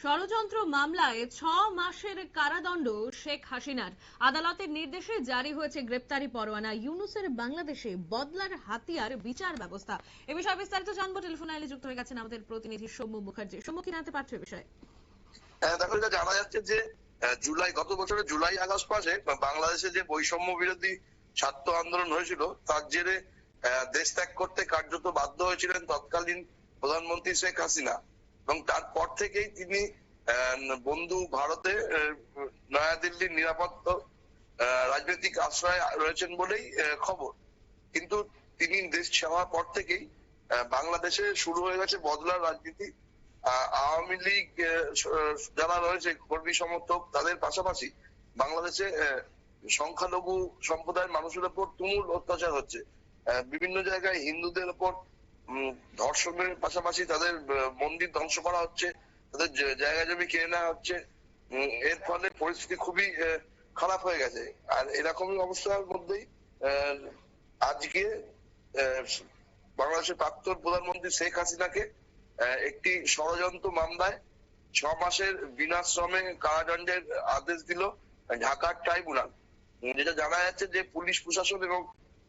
ষড়যন্ত্র মামলায় 6 মাসের কারাদণ্ড শেখ হাসিনার। আদালতের নির্দেশে জারি হয়েছে গ্রেপ্তারি পরোয়ানা। ইউনূসের বাংলাদেশে বদলার হাতিয়ার বিচার ব্যবস্থা। এ বিষয়ে বিস্তারিত জানবো। টেলিফোন লাইনে যুক্ত হয়ে গেছেন আমাদের প্রতিনিধি সৌম্য মুখার্জি। সৌম্য, কি জানতে পারছো এ বিষয়ে? দেখো, এটা জানা যাচ্ছে যে গত বছরের জুলাই আগস্ট মাসে বাংলাদেশে যে বৈষম্য বিরোধী ছাত্র আন্দোলন হয়েছিল, তার জেরে দেশ ত্যাগ করতে কার্যত বাধ্য হয়েছিলেন তৎকালীন প্রধানমন্ত্রী শেখ হাসিনা। এবং তারপর থেকেই তিনি বন্ধু ভারতে নয়াদিল্লির নিরাপদ রাজনৈতিক আশ্রয় রয়েছেন বলেই খবর। কিন্তু তিনি দেশ ছাড়ার পর থেকেই বাংলাদেশে শুরু হয়ে গেছে বদলার রাজনীতি। আওয়ামী লীগ যারা রয়েছে কর্মী সমর্থক, তাদের পাশাপাশি বাংলাদেশে সংখ্যালঘু সম্প্রদায়ের মানুষের উপর তুমুল অত্যাচার হচ্ছে। বিভিন্ন জায়গায় হিন্দুদের উপর ধর্ষণের পাশাপাশি তাদের মন্দির ধ্বংস করা হচ্ছে, তাদের জায়গা জমি কেড়ে নেওয়া হচ্ছে। এর ফলে পরিস্থিতি খুবই খারাপ হয়ে গেছে। আর এরকমই অবস্থার মধ্যেই আজকে বাংলাদেশের প্রাক্তন প্রধানমন্ত্রী শেখ হাসিনাকে একটি ষড়যন্ত্র মামলায় 6 মাসের বিনাশ্রমে কারাদণ্ডের আদেশ দিল ঢাকার ট্রাইব্যুনাল। যেটা জানা যাচ্ছে যে পুলিশ প্রশাসন এবং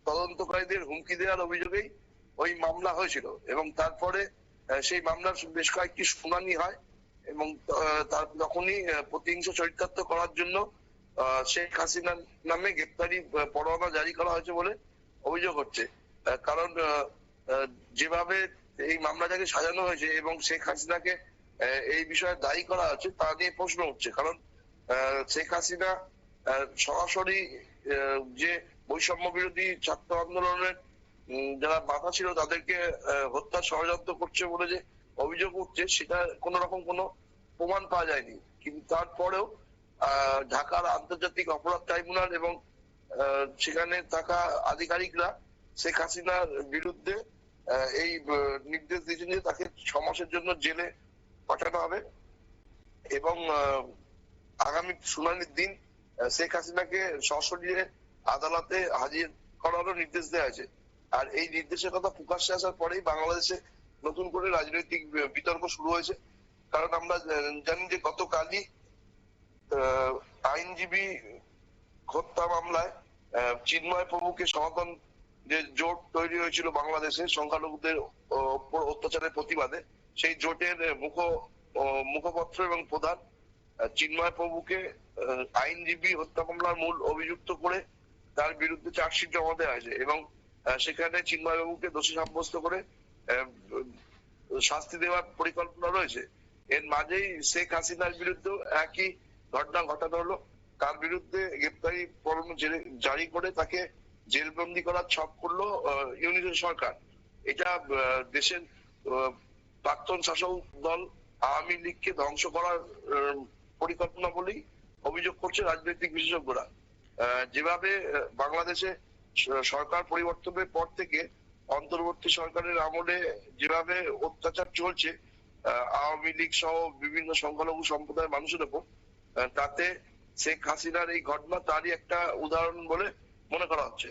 তদন্তকারীদের হুমকি দেওয়ার অভিযোগেই ওই মামলা হয়েছিল। এবং তারপরে সেই মামলার বেশ কয়েকটি শুনানি হয় এবং তার তখনই প্রতিহিংস চরিতার্থ করার জন্য শেখ হাসিনার নামে গ্রেপ্তারি পরোয়ানা জারি করা হয়েছে বলে অভিযোগ হচ্ছে। কারণ যেভাবে এই মামলাটাকে সাজানো হয়েছে এবং শেখ হাসিনাকে এই বিষয়ে দায়ী করা হচ্ছে, তা নিয়ে প্রশ্ন উঠছে। কারণ শেখ হাসিনা সরাসরি যে বৈষম্য বিরোধী ছাত্র আন্দোলনের যারা মাথা ছিল তাদেরকে হত্যা ষড়যন্ত্র করছে বলে যে অভিযোগ উঠছে, সেটা কোন রকম কোনো প্রমাণ পাওয়া যায়নি। কিন্তু তারপরেও ঢাকার আন্তর্জাতিক অপরাধ ট্রাইব্যুনাল এবং সেখানে থাকা আধিকারিকরা শেখ হাসিনার বিরুদ্ধে এই নির্দেশ দিয়েছেন যে তাকে 6 মাসের জন্য জেলে পাঠানো হবে এবং আগামী শুনানির দিন শেখ হাসিনাকে সশরীরে আদালতে হাজির করারও নির্দেশ দেওয়া হয়েছে। আর এই নির্দেশের কথা প্রকাশ্যে আসার পরেই বাংলাদেশে নতুন করে রাজনৈতিক বিতর্ক শুরু হয়েছে। কারণ আমরা জানি যে গতকালই আইনজীবী হত্যা মামলায় চিন্ময় প্রভুকে সমর্থন যে জোট তৈরি হয়েছিল বাংলাদেশে সংখ্যালঘুদের উপর অত্যাচারের প্রতিবাদে, সেই জোটের মুখপত্র এবং প্রধান চিন্ময় প্রভুকে আইনজীবী হত্যা মামলার মূল অভিযুক্ত করে তার বিরুদ্ধে চার্জশিট জমা দেওয়া হয়েছে এবং সেখানে চিন্ময় বাবুকে দোষী সাব্যস্ত করে শাস্তি দেওয়ার পরিকল্পনা রয়েছে। এর মাঝেই শেখ হাসিনার বিরুদ্ধে একই ঘটনা ঘটানো হলো। তার বিরুদ্ধে গ্রেপ্তারি পরোয়ানা জারি করে তাকে জেলবন্দি করার ছক করলো ইউনিটের সরকার। এটা দেশের প্রাক্তন শাসক দল আওয়ামী লীগকে ধ্বংস করার পরিকল্পনা বলেই অভিযোগ করছে রাজনৈতিক বিশেষজ্ঞরা। যেভাবে বাংলাদেশে সরকার পরিবর্তনের পর থেকে অন্তর্বর্তী সরকারের আমলে যেভাবে অত্যাচার চলছে আওয়ামী লীগ সহ বিভিন্ন সংখ্যালঘু সম্প্রদায়ের মানুষের উপর, তাতে শেখ হাসিনার এই ঘটনা তারই একটা উদাহরণ বলে মনে করা হচ্ছে।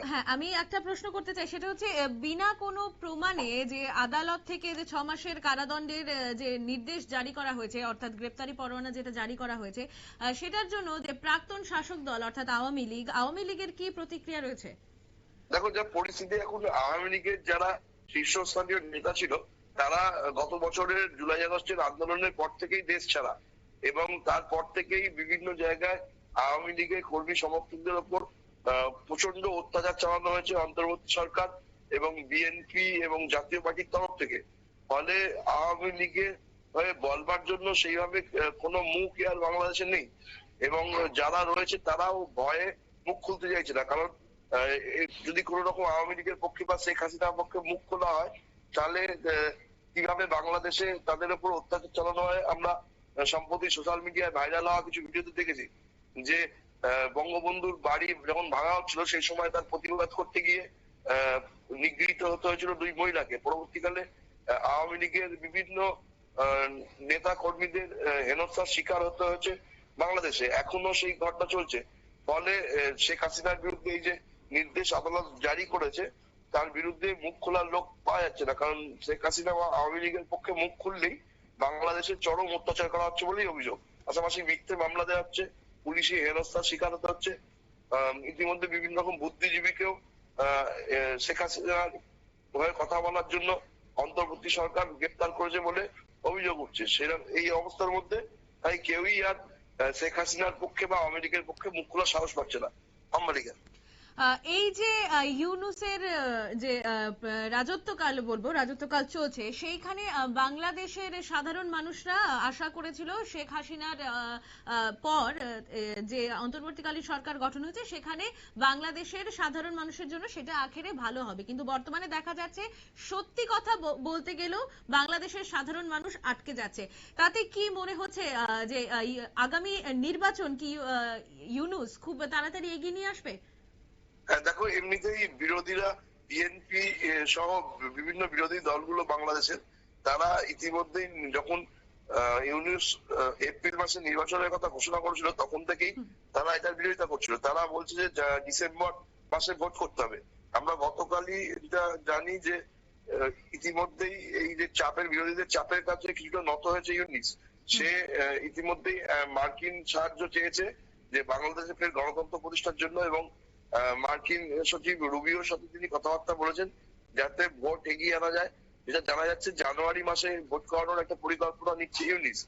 হ্যাঁ, আমি একটা প্রশ্ন করতে চাই, সেটা হচ্ছে বিনা কোনো প্রমাণে যে আদালত থেকে যে 6 মাসের কারাদণ্ডের যে নির্দেশ জারি করা হয়েছে, অর্থাৎ গ্রেপ্তারি পরোয়ানা যেটা জারি করা হয়েছে, সেটার জন্য যে প্রাক্তন শাসক দল অর্থাৎ আওয়ামী লীগের কি প্রতিক্রিয়া রয়েছে? দেখো, যা পরিস্থিতি এখন, আওয়ামী লীগের যারা শীর্ষস্থানীয় নেতা ছিল তারা গত বছরের জুলাই আগস্টের আন্দোলনের পর থেকেই দেশ ছাড়া এবং তারপর থেকেই বিভিন্ন জায়গায় আওয়ামী লীগের কর্মী সমর্থকদের উপর প্রচন্ড অত্যাচার চালানো হয়েছে অন্তর্বর্তী সরকার এবং বিএনপি এবং জাতীয় পার্টির তরফ থেকে। ফলে আওয়ামী লীগের হয়ে বলবার জন্য সেইভাবে কোনো মুখ আর বাংলাদেশে নেই এবং যারা রয়েছে তারাও ভয়ে মুখ খুলতে চাইছে না। কারণ যদি কোন রকম আওয়ামী লীগের পক্ষে বা শেখ হাসিনার পক্ষে মুখ খোলা হয়, তাহলে কিভাবে বাংলাদেশে তাদের উপর অত্যাচার চালানো হয় আমরা সম্প্রতি সোশ্যাল মিডিয়ায় ভাইরাল হওয়া কিছু ভিডিওতে দেখেছি যে বঙ্গবন্ধুর বাড়ি যখন ভাঙা হচ্ছিল সেই সময় তার প্রতিবাদ করতে গিয়ে নিগৃহীত হতে হয়েছিল 2 মহিলাকে। পরবর্তীকালে আওয়ামী লীগের বিভিন্ন নেতা কর্মীদের হেনস্থার শিকার হতে হয়েছে বাংলাদেশে, এখনো সেই ঘটনা চলছে। ফলে শেখ হাসিনার বিরুদ্ধে এই যে নির্দেশ আদালত জারি করেছে তার বিরুদ্ধে মুখ খোলার লোক পাওয়া যাচ্ছে না। কারণ শেখ হাসিনা বা আওয়ামী লীগের পক্ষে মুখ খুললেই বাংলাদেশের চরম অত্যাচার করা হচ্ছে বলেই অভিযোগ। পাশাপাশি মিথ্যে মামলা দেওয়া হচ্ছে, পুলিশি হেনস্থার শিকার হতে হচ্ছে। ইতিমধ্যে বিভিন্ন রকম বুদ্ধিজীবীকেও শেখ হাসিনার হয়ে কথা বলার জন্য অন্তর্বর্তী সরকার গ্রেপ্তার করেছে বলে অভিযোগ উঠছে। সেরকম এই অবস্থার মধ্যে তাই কেউই আর শেখ হাসিনার পক্ষে বা আওয়ামী লীগের পক্ষে মুখ খোলার সাহস পাচ্ছে না। আম্বালিকা এই যে ইউনূসের যে রাজত্বকাল বলবো, রাজত্বকাল চলছে, সেইখানে বাংলাদেশের সাধারণ মানুষরা আশা করেছিল শেখ হাসিনার পর যে অন্তর্বর্তীকালীন সরকার গঠন হয়েছে সেখানে বাংলাদেশের সাধারণ মানুষের জন্য সেটা আখেরে ভালো হবে, কিন্তু বর্তমানে দেখা যাচ্ছে সত্যি কথা বলতে গেলেও বাংলাদেশের সাধারণ মানুষ আটকে যাচ্ছে। তাতে কি মনে হচ্ছে যে আগামী নির্বাচন কি ইউনূস খুব তাড়াতাড়ি এগিয়ে নিয়ে আসবে? দেখো, এমনিতেই বিরোধীরা, বিএনপি সহ বিভিন্ন বিরোধী দলগুলো বাংলাদেশের, তারা ইতিমধ্যেই যখন ইউনূস এপ্রিল মাসে নির্বাচনের কথা ঘোষণা করেছিল তখন থেকেই তারা এটার বিরোধিতা করছিল। তারা বলছে যে ডিসেম্বর মাসে ভোট করতে হবে। আমরা গতকালই এটা জানি যে ইতিমধ্যেই এই যে চাপের, বিরোধীদের চাপের কাছে কিছুটা নত হয়েছে ইউনূস। সে ইতিমধ্যেই মার্কিন সাহায্য চেয়েছে যে বাংলাদেশে ফের গণতন্ত্র প্রতিষ্ঠার জন্য, এবং মার্কিন সচিব রুবিওর সাথে তিনি কথাবার্তা বলেছেন যাতে ভোট এগিয়ে আনা যায়। যেটা জানা যাচ্ছে জানুয়ারি মাসে ভোট করানোর একটা পরিকল্পনা নিচ্ছে ইউনূস।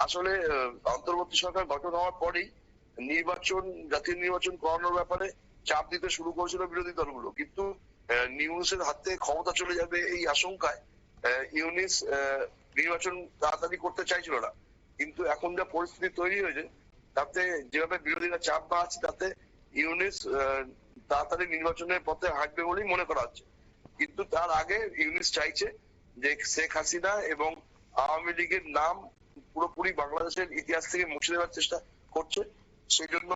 আসলে অন্তর্বর্তী সরকার গঠন হওয়ার পরেই নির্বাচন, জাতীয় নির্বাচন করানোর ব্যাপারে চাপ দিতে শুরু করেছিল বিরোধী দলগুলো, কিন্তু ইউনূসের হাতে ক্ষমতা চলে যাবে এই আশঙ্কায় ইউনূস নির্বাচন তাড়াতাড়ি করতে চাইছিল না। কিন্তু এখন যা পরিস্থিতি তৈরি হয়েছে তাতে যেভাবে বিরোধীরা চাপ বাড়াচ্ছে তাতে ইউনূস তাড়াতাড়ি নির্বাচনের পথে হাঁটবে বলেই মনে করা হচ্ছে। কিন্তু তার আগে ইউনূস চাইছে যে শেখ হাসিনা এবং আওয়ামী লীগের নাম পুরোপুরি বাংলাদেশের ইতিহাস থেকে মুছে দেওয়ার চেষ্টা করছে। সেই জন্য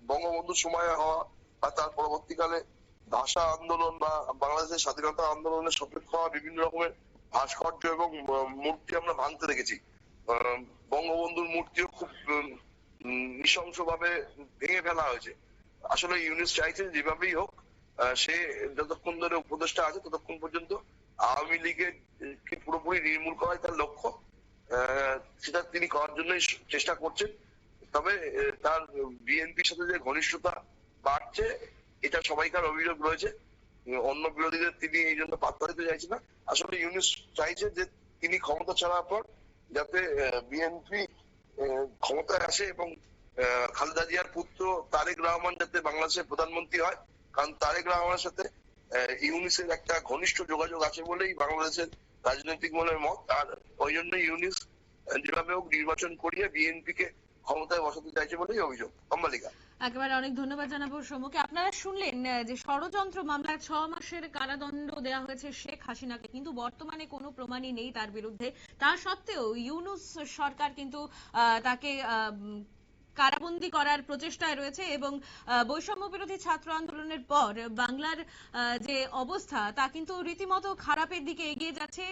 বঙ্গবন্ধুর সময় হওয়া বা তার পরবর্তীকালে ভাষা আন্দোলন বা বাংলাদেশের স্বাধীনতা আন্দোলনের সপেক্ষ হওয়া বিভিন্ন রকমের ভাস্কর্য এবং মূর্তি আমরা ভাঙতে দেখেছি। বঙ্গবন্ধুর মূর্তিও খুব নৃশংসভাবে ভেঙে ফেলা হয়েছে। আসলে ইউনূস চাইছেন যেভাবেই হোক সে যতক্ষণ ধরে উপদেষ্টা আছে ততক্ষণ পর্যন্ত আওয়ামী লীগের পুরোপুরি নির্মূল করাই তার লক্ষ্য। সেটা তিনি করার জন্যই চেষ্টা করছেন। তবে তার বিএনপির সাথে যে ঘনিষ্ঠতা বাড়ছে এটা সবাইকার অভিযোগ রয়েছে। অন্য বিরোধীদের তিনি এই জন্য পাত্তা দিতে চাইছেন না। আসলে ইউনূস চাইছে যে তিনি ক্ষমতা ছাড়ার পর যাতে বিএনপি ক্ষমতায় আসে এবং খালেদা জিয়ার পুত্র তারেক রহমান যাতে বাংলাদেশের প্রধানমন্ত্রী হয়, কারণ তারেক রহমানের সাথে ইউনূসের একটা ঘনিষ্ঠ যোগাযোগ আছে বলেই বাংলাদেশের রাজনৈতিক মহলের মত। আর ওই জন্য ইউনূস যেভাবে হোক নির্বাচন করিয়ে বিএনপি কে ক্ষমতায় বসাতে চাইছে বলেই অভিযোগ। অম্বালিকা একেবারে অনেক ধন্যবাদ জানাবো সৌম্যকে। আপনারা শুনলেন যে ষড়যন্ত্র মামলায় 6 মাসের কারাদণ্ড দেওয়া হয়েছে শেখ হাসিনাকে, কিন্তু বর্তমানে কোনো প্রমাণই নেই তার বিরুদ্ধে। তা সত্ত্বেও ইউনূস সরকার কিন্তু তাকে কারাবন্দী করার প্রচেষ্টায় রয়েছে, এবং বৈষম্য বিরোধী ছাত্র আন্দোলনের পর বাংলার যে অবস্থা তা কিন্তু রীতিমতো খারাপের দিকে এগিয়ে যাচ্ছে।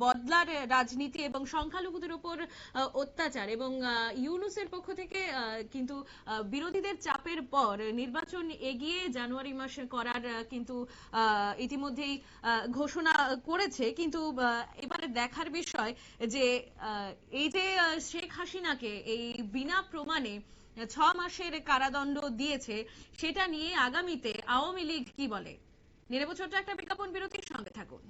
বদলার রাজনীতি এবং সংখ্যালঘুদের উপর অত্যাচার, এবং ইউনূসের পক্ষ থেকে কিন্তু বিরোধীদের চাপের পর নির্বাচন এগিয়ে জানুয়ারি মাসে করার কিন্তু ইতিমধ্যেই ঘোষণা করেছে। কিন্তু এবারে দেখার বিষয় যে এই যে শেখ হাসিনাকে এই বিনা প্রমাণে 6 মাসের কারাদণ্ড দিয়েছে, সেটা নিয়ে আগামীতে আওয়ামী লীগ কি বলে। নিরবচ্ছিন্ন একটা বিজ্ঞাপন বিরতির সঙ্গে থাকুন।